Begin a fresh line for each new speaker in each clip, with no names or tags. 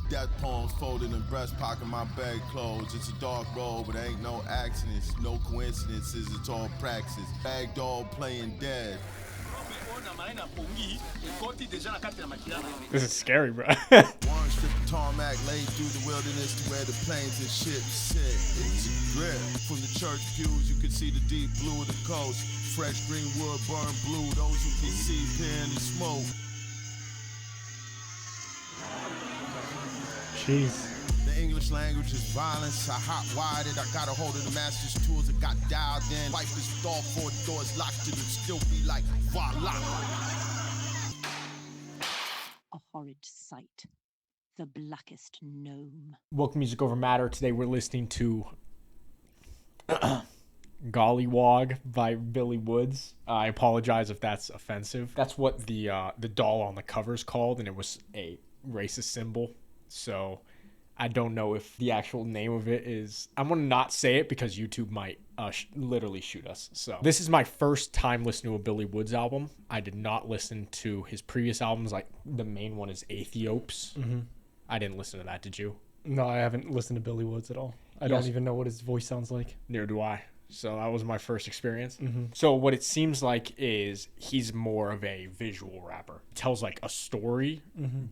Death poems folded in breast pocket, my bed clothes. It's a dark road, but ain't no accidents, no coincidences, it's all praxis. Bag doll playing dead.
This is scary, bro.
One strip of tarmac laid through the wilderness to where the planes and ships sit. It's a grip. From the church pews, you can see the deep blue of the coast. Fresh green wood burn blue, those who can see pan and smoke.
Jeez.
The English language is violence. I hot-wired it. I got a hold of the master's tools that got dialed in. Wipe this door, 4 doors locked, it'll still be like voila.
A horrid sight. The blackest gnome.
Welcome to Music Over Matter. Today we're listening to Gollywog by Billy Woods. I apologize if that's offensive. That's what the doll on the cover is called, and it was a racist symbol. So I don't know if the actual name of it is... I'm going to not say it because YouTube might literally shoot us. So this is my first time listening to a Billy Woods album. I did not listen to his previous albums. Like the main one is Aethiopes. Mm-hmm. I didn't listen to that. Did you?
No, I haven't listened to Billy Woods at all. I don't even know what his voice sounds like.
Neither do I. So that was my first experience.
Mm-hmm.
So what it seems like is he's more of a visual rapper. Tells like a story,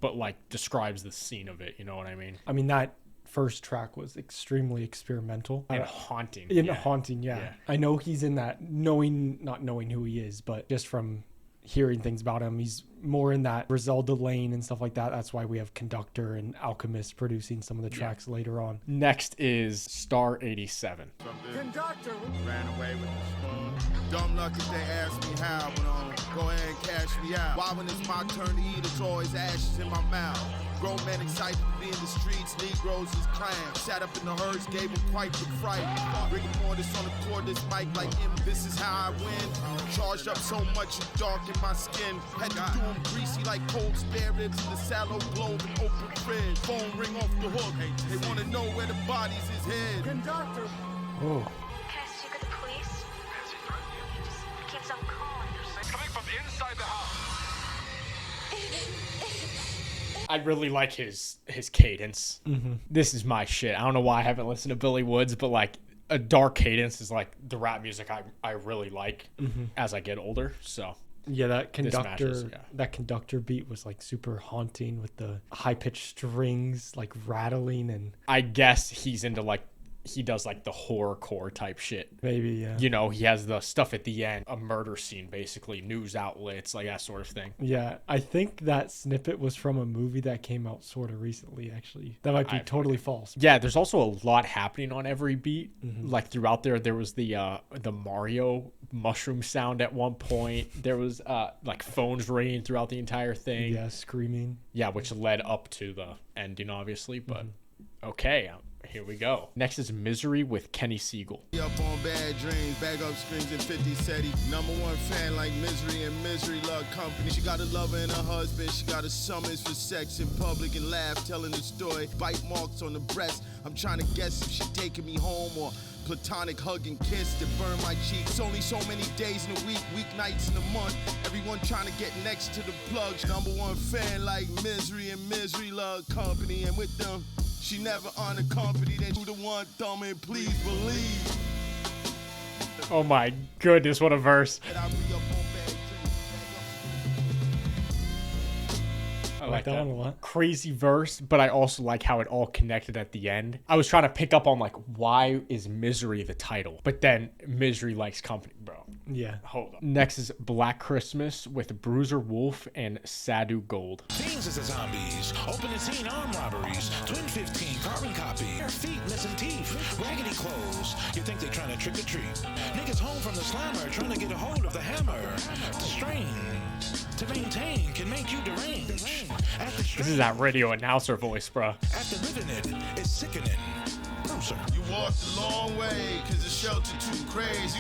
but like describes the scene of it. You know what I mean?
I mean, that first track was extremely experimental.
And haunting.
Haunting, yeah. I know he's in that, not knowing who he is, but just from hearing things about him, he's more in that Griselda lane and stuff like that. That's why we have Conductor and Alchemist producing some of the tracks later on.
Next is Star 87.
Conductor ran away with the spoon. Dumb luck if they ask me how, but go ahead and cash me out. Why when it's my turn to eat, it's always ashes in my mouth. Grown men excited to be in the streets, Negroes is clams. Sat up in the herds, gave them quite the fright. Rigor mortis on the cord, this mic like him, this is how I win. Charged up so much it darkened my skin. Had to do them greasy like cold spare ribs in the sallow globe and open fridge. Phone ring off the hook, they wanna know where the bodies is hid. Conductor.
Oh.
Can I speak with the police? It just keeps on calling.
Coming from inside the house.
I really like his cadence.
Mm-hmm.
This is my shit. I don't know why I haven't listened to Billy Woods, but like a dark cadence is like the rap music I really like as I get older. So
yeah, that Conductor
matches,
that Conductor beat was like super haunting with the high pitched strings like rattling, and
I guess he's into like he does like the horrorcore type shit.
Maybe, yeah.
You know, he has the stuff at the end, a murder scene, basically, news outlets, like that sort of thing.
Yeah, I think that snippet was from a movie that came out sort of recently, actually. That might be totally false.
Yeah, there's also a lot happening on every beat. Like throughout there was the Mario mushroom sound at one point. There was like phones ringing throughout the entire thing.
Yeah, screaming.
Yeah, which led up to the ending, obviously, but okay. Here we go. Next is Misery with Kenny Siegel.
Up on bad dreams, bag up strings and 50 said he #1 fan like Misery and Misery Love Company. She got a lover and a husband, she got a summons for sex in public and laugh, telling the story, bite marks on the breast. I'm trying to guess if she taking me home or platonic hug and kiss that burn my cheeks. Only so many days in a week, weeknights in a month. Everyone trying to get next to the plug. #1 fan like Misery and Misery Love Company, and with them, she never unaccompanied, and do the one thumb and please believe.
Oh my goodness, what a verse. I like that
one a lot.
Crazy verse, but I also like how it all connected at the end. I was trying to pick up on like, why is Misery the title? But then Misery likes company, bro.
Yeah.
Hold on. Next is Black Christmas with Bruiser Wolf and Sadu Gold.
Teens as the zombies, open the scene arm robberies, Twin 15, carbon copy, bare feet, missing teeth, raggedy clothes. You think they trying to trick or treat? Niggas home from the slammer, trying to get a hold of the hammer. The strain to maintain can make you deranged.
This is that radio announcer voice, bro.
After living it, it's sickening. Closer.
You walked a long way, cause the shelter too crazy.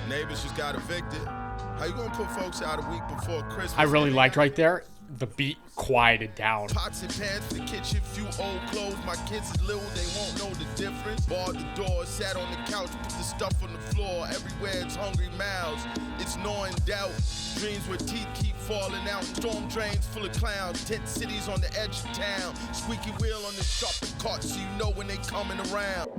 Neighbors just got evicted. How you gonna put folks out a week before Christmas?
I really liked right there. the beat quieted down.
Pots and pans for the kitchen, few old clothes. My kids is little, they won't know the difference. Barred the door, sat on the couch, put the stuff on the floor. Everywhere it's hungry mouths, it's gnawing doubt. Dreams where teeth keep falling out. Storm drains full of clowns. Tent cities on the edge of town. Squeaky wheel on the shopping cart so you know when they coming around.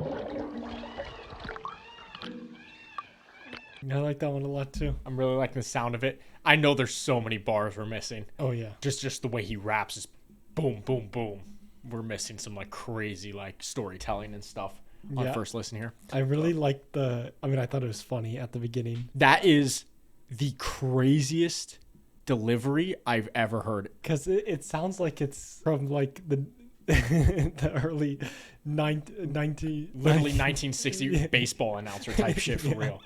I like that one a lot too.
I'm really liking the sound of it. I know there's so many bars we're missing.
Oh yeah.
Just the way he raps is boom, boom, boom. We're missing some like crazy like storytelling and stuff on first listen here.
I really like I thought it was funny at the beginning.
That is the craziest delivery I've ever heard.
Because it sounds like it's from like the the early
1960 baseball announcer type shit for real.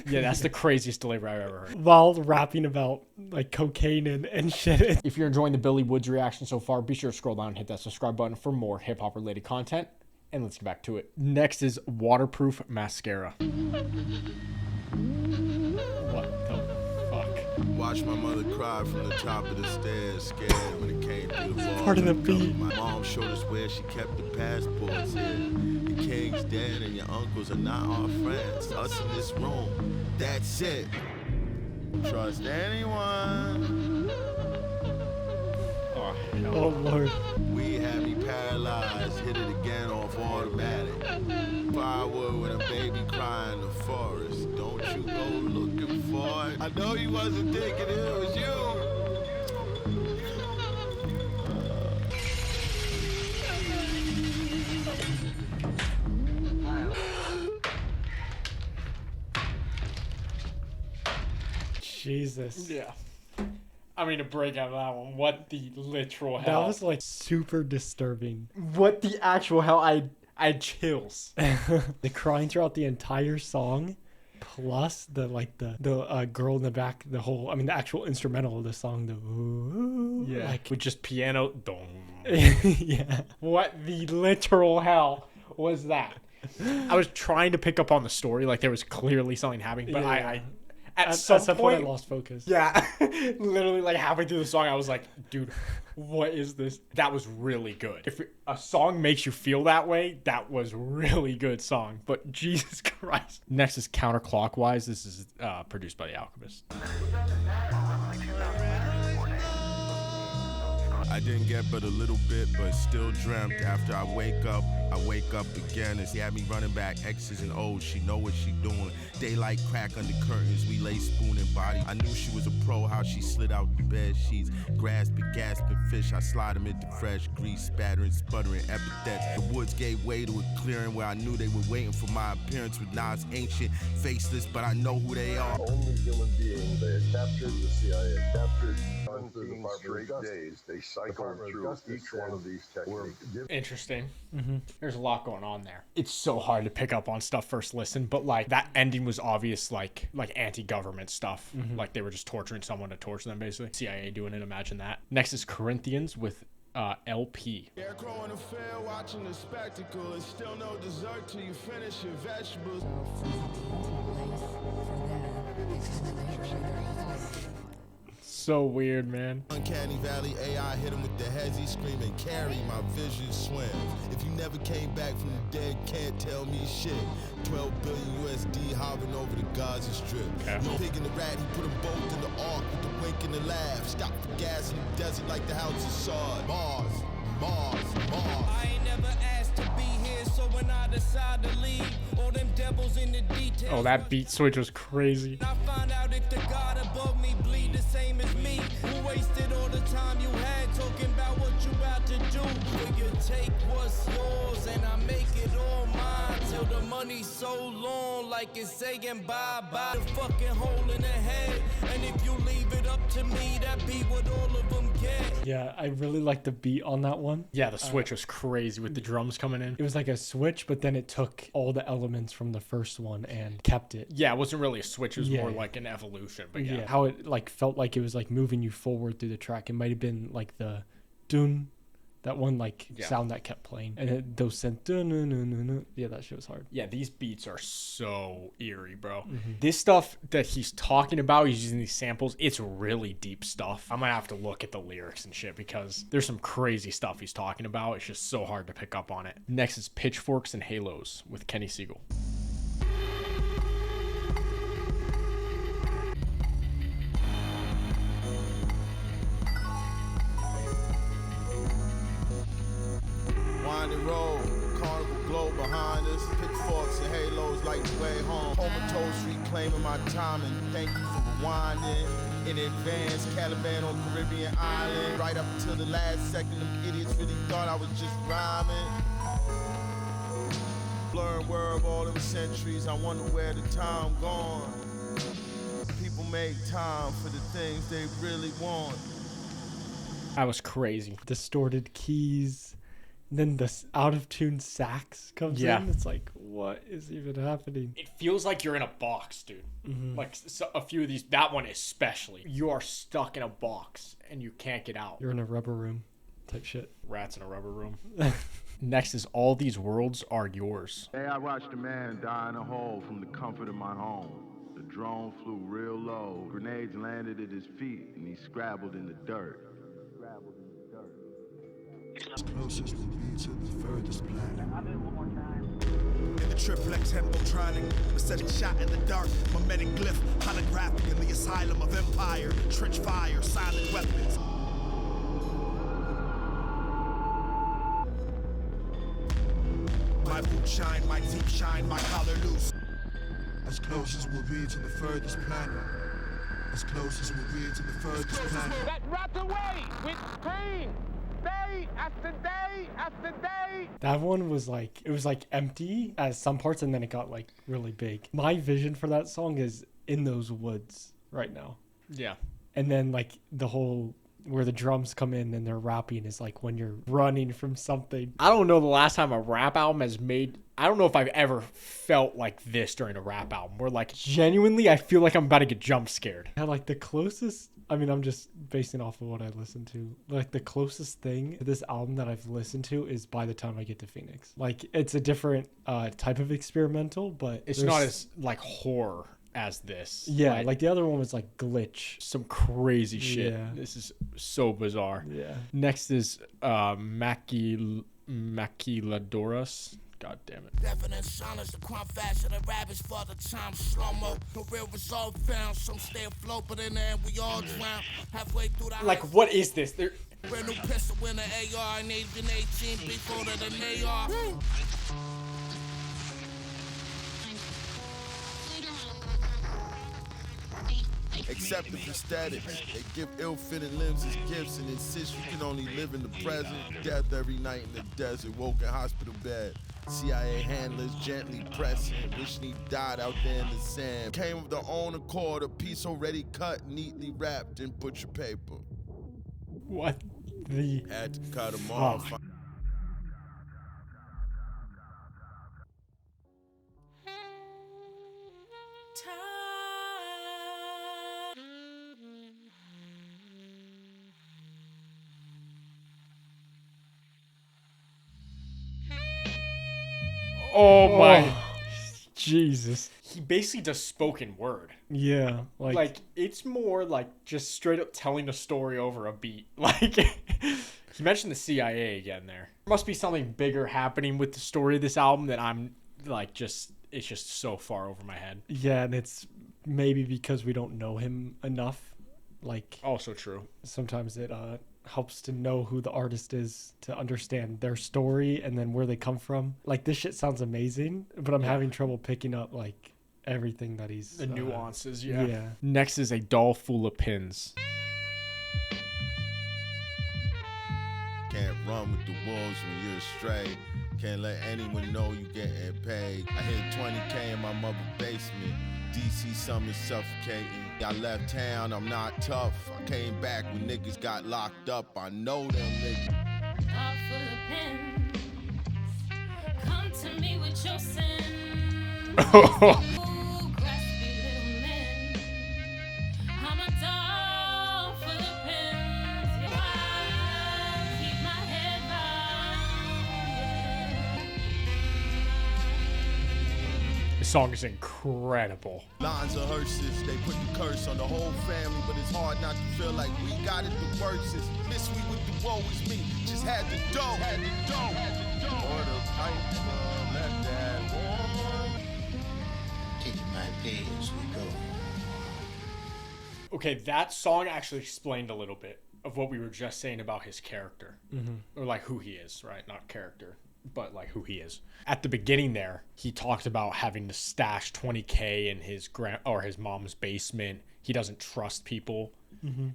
Yeah, that's the craziest delivery I've ever heard.
While rapping about like cocaine and shit.
If you're enjoying the Billy Woods reaction so far, be sure to scroll down and hit that subscribe button for more hip hop related content. And let's get back to it. Next is Waterproof Mascara. What the fuck?
Watch my mother cry from the top of the stairs, scared when it came through the walls.
Part of the beat.
My mom showed us where she kept the passports in. The king's dead and your uncles are not our friends. Us in this room, that's it. Trust anyone.
Oh, hell.
Oh Lord.
We had me paralyzed, hit it again off automatic. Firewood with a baby crying in the forest. Don't you go looking for it. I know you wasn't thinking it was you.
Jesus.
Yeah. I mean, to break out that one, what the literal
That
hell?
was like super disturbing.
What the actual hell? I had chills.
The crying throughout the entire song, plus the girl in the back, the actual instrumental of the song, the ooh, like
with just piano.
yeah.
What the literal hell was that? I was trying to pick up on the story, like there was clearly something happening, but
Yeah.
at some point
I lost focus.
Yeah, literally like halfway through the song, I was like, dude, what is this? That was really good. If a song makes you feel that way, that was really good song. But Jesus Christ. Next is Counterclockwise. This is produced by The Alchemist.
I didn't get but a little bit, but still dreamt. After I wake up again, and she had me running back X's and O's. She know what she doing. Daylight crack under curtains, we lay spooning body. I knew she was a pro, how she slid out the bed sheets. Grasping, gasping fish, I slide them into fresh grease, spattering, sputtering epithets. The woods gave way to a clearing where I knew they were waiting for my appearance with Nas ancient, faceless, but I know who they are.
Only human being. They had captured the CIA, captured 17 straight days. They cycled through each one of these techniques.
Interesting. There's a lot going on there. It's so hard to pick up on stuff first listen, but like that ending was obvious, like anti-government stuff. Like they were just torturing someone to torture them, basically. CIA doing it, imagine that. Next is Corinthians with LP.
Scarecrow in the fair watching the spectacle. It's still no dessert till you finish your vegetables.
So weird, man.
Uncanny Valley AI hit him with the heads, he screaming, carry, my vision swims. If you never came back from the dead, can't tell me shit. 12 billion USD hovering over the Gaza Strip.
Okay.
No pig in the rat, he put them both in the ark with the wink in the laugh. Stop for gas in the desert like the house is sod. Mars, Mars, Mars.
I ain't never asked to be here, so when I decide to leave, all them devils in the details.
Oh, that beat switch was crazy.
I find out if the God above me bleed the same as me. Who wasted all the time you had talking about what you about to do? Will you take what's yours and I make it all mine till the money's so long like it's saying bye-bye. The fucking hole in the head, and if you leave it up to me, that be what all of them get.
Yeah, I really like the beat on that one.
Yeah, the switch was crazy with the drums coming in.
It was like a switch, but then it took all the elements from the first one and kept it.
Yeah, it wasn't really a switch. It was
Yeah.
more like an evolution. But
Yeah.
yeah.
How it like felt like it was like moving you forward through the track. It might have been like the dun, That one like sound that kept playing, and those sent yeah, that shit was hard.
Yeah, these beats are so eerie, bro. This stuff that he's talking about, he's using these samples, it's really deep stuff. I'm gonna have to look at the lyrics and shit because there's some crazy stuff he's talking about. It's just so hard to pick up on it. Next is Pitchforks and Halos with Kenny Siegel.
Winding road, carnival glow behind us. Pitchforks and halos like the way home. Comatose reclaiming my time and thank you for rewinding. In advance, Caliban on Caribbean island. Right up until the last second, them idiots really thought I was just rhyming. Blurring word of all them centuries, I wonder where the time gone. People make time for the things they really want.
That was crazy.
Distorted keys. Then the out of tune sax comes in. It's like, what is even happening?
It feels like you're in a box, dude. Like so a few of these, that one especially. You are stuck in a box and you can't get out.
You're in a rubber room type shit.
Rats in a rubber room. Next is All These Worlds Are Yours.
Hey, I watched a man die in a hole from the comfort of my home. The drone flew real low. Grenades landed at his feet and he scrabbled in the dirt.
Closest will be to the furthest planet.
In the triplex hempotrining, a setting shot in the dark, mimetic glyph, holographic in the asylum of empire, trench fire, silent weapons. My boot shine, my deep shine, my collar loose.
As close as we'll be to the furthest planet. As close as we'll be to the furthest planet.
That rot away with pain. Day after day after day.
That one was like, it was like empty at some parts and then it got like really big. My vision for that song is in those woods right now.
Yeah.
And then like the whole where the drums come in and they're rapping is like when you're running from something.
I don't know the last time a rap album has made, I don't know if I've ever felt like this during a rap album where like genuinely I feel like I'm about to get jump scared.
Yeah, like the closest, I mean, I'm just basing off of what I listened to. Like the closest thing to this album that I've listened to is By the Time I Get to Phoenix. Like it's a different type of experimental, but
it's not as like horror as this.
Yeah, like the other one was like glitch.
Some crazy shit.
Yeah.
This is so bizarre.
Yeah.
Next is Maquiladoras. God damn it.
Definite silence, the crime faster than rabbits for the time slow-mo. No real result found. Some stay afloat, but in the end we all drown. Halfway through the
like, what is this? They're
brand new pistol in the AR and even 18 before than they are.
Accept the prosthetics. They give ill-fitted limbs as gifts and insist you can only live in the present. Death every night in the desert, woke in hospital bed. CIA handlers gently pressing, wishing he died out there in the sand. Came of their own accord, a piece already cut, neatly wrapped in butcher paper.
What the?
Had to cut them off.
Oh my
Jesus.
He basically does spoken word.
Yeah.
Like it's more like just straight up telling a story over a beat. Like he mentioned the CIA again there. There must be something bigger happening with the story of this album that I'm like it's just so far over my head.
Yeah, and it's maybe because we don't know him enough. Like
also true.
Sometimes it helps to know who the artist is to understand their story and then where they come from. Like this shit sounds amazing, but I'm having trouble picking up like everything that he's
the nuances.
Yeah.
Next is a Doll Fulla Pins.
Can't run with the wolves when you're astray. Can't let anyone know you getting paid. I hit 20K in my mother's basement. DC summer suffocating. I left town, I'm not tough. I came back when niggas got locked up. I know them niggas.
Doll Fulla Pins, come to me with your sin. Ooh, graspy little men. I'm a doll full of pins. I keep my head
song is incredible.
Lines of hearses, they put the curse on the whole family, but it's hard not to feel like we got it the worst. It's miss me with the woe is me, just had the dough. Or the pipe, let that warm.
Take my pay as we go.
Okay, that song actually explained a little bit of what we were just saying about his character. Or like who he is, right? Not character, but like who he is. At the beginning there, he talked about having to stash $20K in his his mom's basement. He doesn't trust people.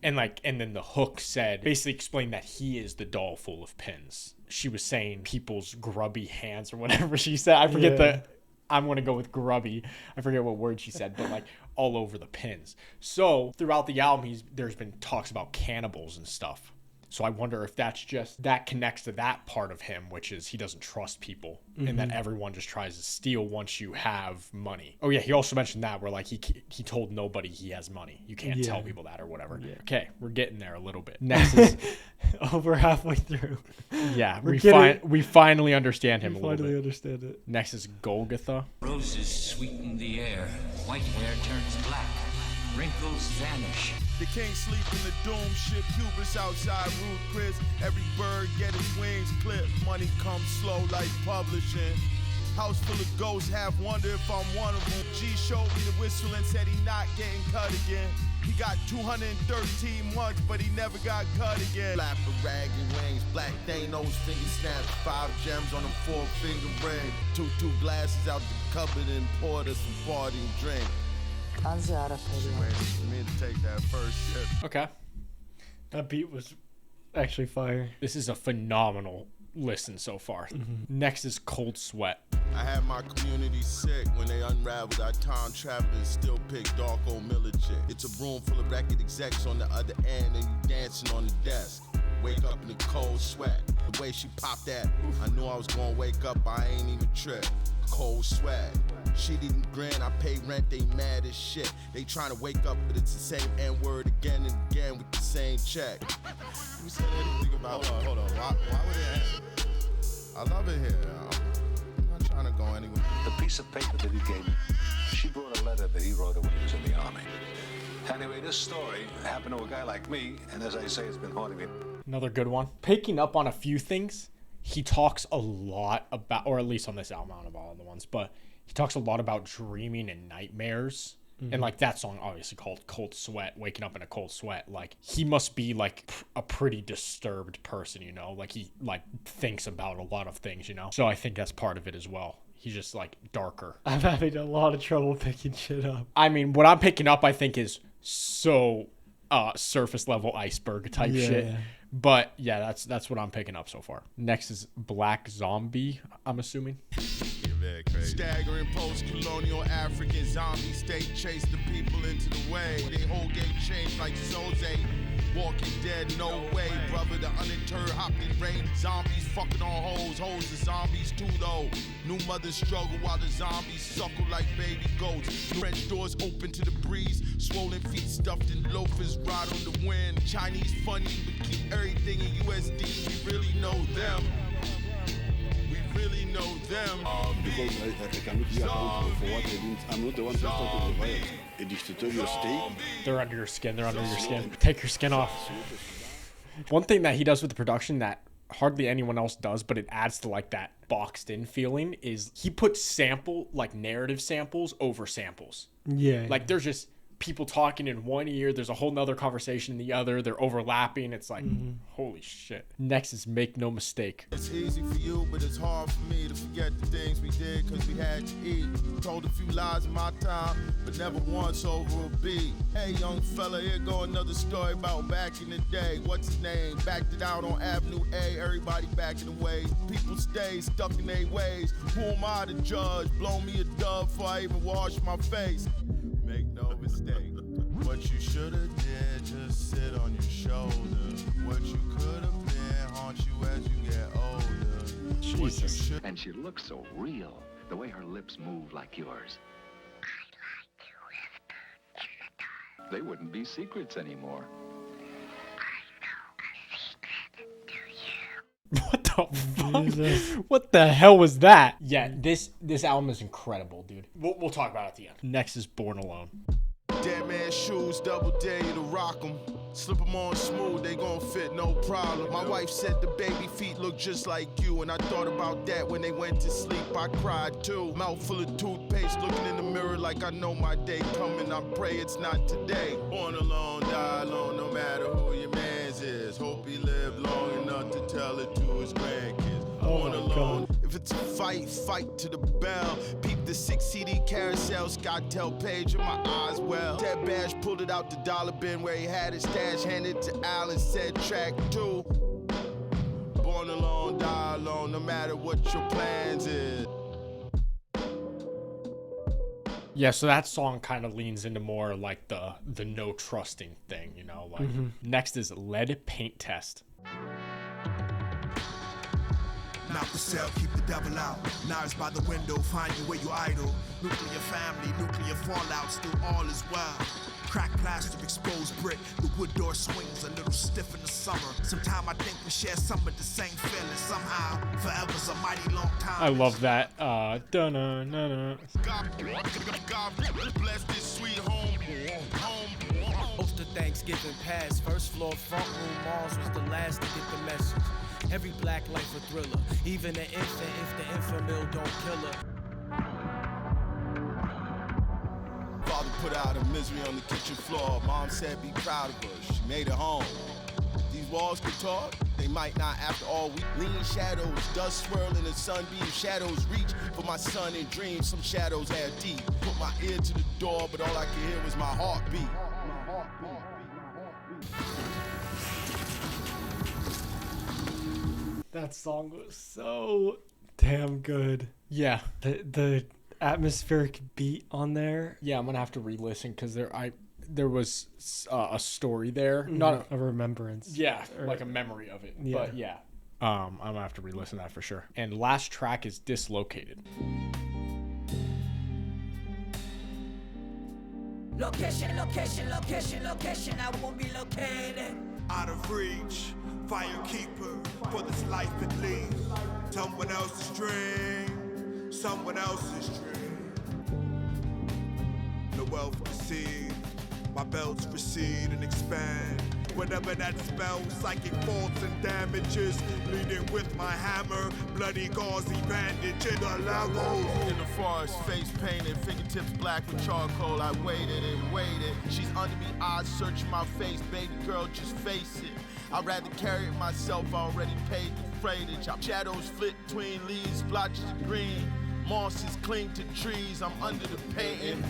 And then the hook said, basically explained that he is the doll full of pins. She was saying people's grubby hands or whatever she said. I forget I'm going to go with grubby. I forget what word she said, but like all over the pins. So throughout the album, there's been talks about cannibals and stuff. So I wonder if that connects to that part of him, which is he doesn't trust people and that everyone just tries to steal once you have money. Oh yeah, he also mentioned that where like he told nobody he has money. You can't tell people that or whatever. Yeah. Okay, we're getting there a little bit. Next is
over halfway through.
Yeah, we finally understand him a little bit.
Finally understand it.
Next is Golgotha.
Roses sweeten the air. White hair turns black. Wrinkles vanish.
They can't sleep in the doom ship, hubris outside Rude Chris. Every bird get his wings clipped. Money comes slow like publishing. House full of ghosts, half wonder if I'm one of them. G showed me the whistle and said he not getting cut again. He got 213 months, but he never got cut again. Flap of ragged wings, black Thanos, finger snaps, 5 gems on a 4-finger ring. Two glasses out the cupboard and poured us some party and drink. Waiting for me to take that first sip.
Okay.
That beat was actually fire.
This is a phenomenal listen so far. Next is Cold Sweat.
I had my community sick when they unraveled our time travelers still pick dark old Miller chick. It's a room full of record execs on the other end and you dancing on the desk. Wake up in a cold sweat. The way she popped that, I knew I was gonna wake up, I ain't even trip. Cold sweat. She didn't grin, I pay rent, they mad as shit. They trying to wake up, but it's the same N-word again and again with the same check. Who said anything about hold on. Why would it end? I love it here. I'm not trying to go anywhere.
The piece of paper that he gave me, she wrote a letter that he wrote her when he was in the army. Anyway, this story happened to a guy like me, and as I say, it's been haunting me.
Another good one. Picking up on a few things, he talks a lot about, or at least on this album, I don't know about all the ones, but he talks a lot about dreaming and nightmares. And like that song obviously called Cold Sweat, waking up in a cold sweat. Like he must be like a pretty disturbed person, you know, like he like thinks about a lot of things, you know? So I think that's part of it as well. He's just like darker.
I'm having a lot of trouble picking shit up.
I mean, what I'm picking up, I think is so surface level iceberg type shit. But yeah, that's what I'm picking up so far. Next is Black Zombie, I'm assuming.
Staggering post-colonial African zombie state chase the people into the way. They whole game changed like Jose. Walking dead, no way, brother. The undeterred hopped in rain. Zombies fucking on hoes, hoes the zombies too though. New mothers struggle while the zombies suckle like baby goats. French doors open to the breeze. Swollen feet stuffed in loafers, ride on the wind. Chinese funny, but keep everything in USD. We really know them. Really know them.
Because I cannot be accountable for what I did. I'm not the one who started the violence. A dictatorial state.
They're under your skin. They're under your skin. Take your skin off. One thing that he does with the production that hardly anyone else does, but it adds to like that boxed in feeling, is he puts narrative samples over samples.
Yeah.
Like there's just people talking in one ear, there's a whole nother conversation in the other, they're overlapping. It's like, holy shit. Next is Make No Mistake.
It's easy for you, but it's hard for me to forget the things we did because we had to eat. Told a few lies in my time, but never once over a beat. Hey, young fella, here go another story about back in the day. What's his name? Backed it out on Avenue A, everybody backing away. People stay stuck in their ways. Who am I to judge? Blow me a dove before I even wash my face. Make no mistake. What you should have did, just sit on your shoulder. What you could have been, haunt you as you get older.
Jesus.
And she looks so real, the way her lips move like yours. They wouldn't be secrets anymore.
What the fuck? What the hell was that? Yeah, this album is incredible, dude. We'll talk about it at the end. Next is Born Alone.
Dead man shoes, double day to rock them. Slip them on smooth, they gon' fit, no problem. My wife said the baby feet look just like you, and I thought about that when they went to sleep. I cried too. Mouth full of toothpaste, looking in the mirror like I know my day coming. I pray it's not today. Born alone, die alone, no matter who your man's is. Hope he lived long enough to tell it to his grandkids. Born alone. If it's a fight, fight to the bell. Peep the 6 CD carousel. Scott tell Page in my eyes well. Ted Bash pulled it out the dollar bin where he had his stash. Handed to Al and said track 2. Born alone, die alone, no matter what your plans is.
Yeah, so that song kind of leans into more like the no trusting thing, you know. Like next is Lead Paint Test.
Knock the cell, keep the devil out. Knives by the window, find you where you idle. Nuclear family, nuclear fallout, still all is well. Crack plaster, exposed brick. The wood door swings a little stiff in the summer. Sometime I think we share some of the same feelings. Somehow, forever's a mighty long time.
I love that. Da-na-na-na.
God bless this sweet home.
Most of Thanksgiving past, first floor front room Mars was the last to get the message. Every black life a thriller, even an infant if the infamil don't kill her.
Father put out a misery on the kitchen floor. Mom said be proud of her, she made it home. These walls can talk, they might not after all. We lean shadows, dust swirling in sunbeam. Shadows reach for my son in dreams. Some shadows add deep. Put my ear to the door, but all I could hear was my heartbeat.
That song was so damn good.
Yeah.
The atmospheric beat on there.
Yeah, I'm gonna have to re-listen because there was a story there, not
a remembrance.
Yeah, like a memory of it.
Yeah.
But yeah, I'm gonna have to re-listen to that for sure. And last track is Dislocated.
Location, location, location, location. I won't be located.
Out of reach, fire keeper for this life it leaves. Someone else's dream, someone else's dream. The wealth recede, my belts recede and expand. Whatever that spell, psychic faults and damages. Bleeding with my hammer, bloody gauzy bandage in the levels.
In the forest, face painted, fingertips black with charcoal. I waited and waited. She's under me, eyes searching my face. Baby girl, just face it. I'd rather carry it myself, I already paid the freightage. Shadows flit between leaves, splotches of green. Mosses cling to trees, I'm under the painting.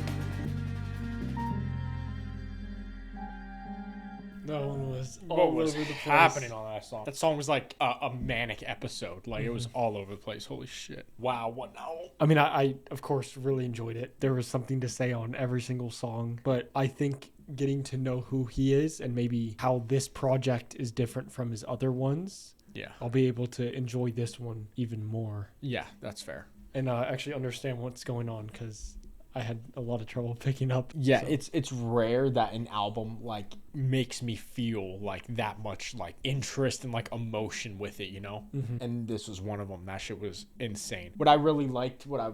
That one was
What
all
was
over the place.
happening on that song? That song was like a manic episode. Like it was all over the place. Holy shit! Wow, what now?
I mean, I of course really enjoyed it. There was something to say on every single song, but I think getting to know who he is and maybe how this project is different from his other ones,
yeah,
I'll be able to enjoy this one even more.
Yeah, that's fair.
And actually understand what's going on because I had a lot of trouble picking up.
Yeah,
so.
it's rare that an album like makes me feel like that much like interest and like emotion with it, you know? And this was one of them. That shit was insane. What I really liked, what I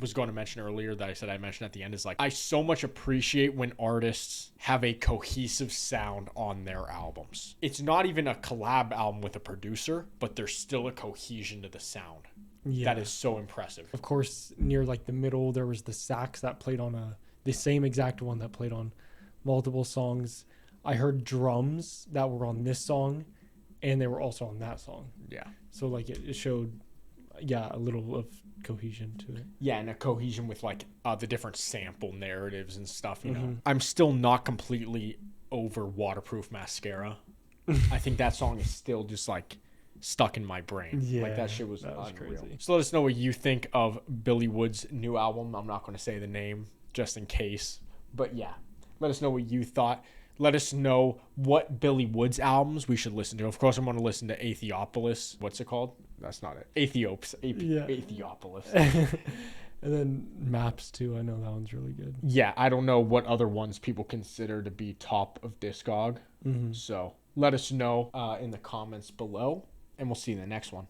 was going to mention earlier that I said I mentioned at the end is like I so much appreciate when artists have a cohesive sound on their albums. It's not even a collab album with a producer, but there's still a cohesion to the sound.
Yeah.
That is so impressive.
Of course, near like the middle, there was the sax that played on the same exact one that played on multiple songs. I heard drums that were on this song, and they were also on that song.
Yeah.
So like it showed, yeah, a little of cohesion to it.
Yeah, and a cohesion with like the different sample narratives and stuff. You know, I'm still not completely over Waterproof Mascara. I think that song is still just like stuck in my brain.
Yeah,
like that shit was unreal.
crazy.
So let us know what you think of Billy Wood's new album. I'm not going to say the name just in case, but yeah, let us know what you thought. Let us know what Billy Wood's albums we should listen to. Of course, I'm going to listen to Aethiopolis. What's it called? That's not it. Aethiopolis.
And then Maps too. I know that one's really good.
Yeah, I don't know what other ones people consider to be top of Discog. So let us know in the comments below. and we'll see you in the next one.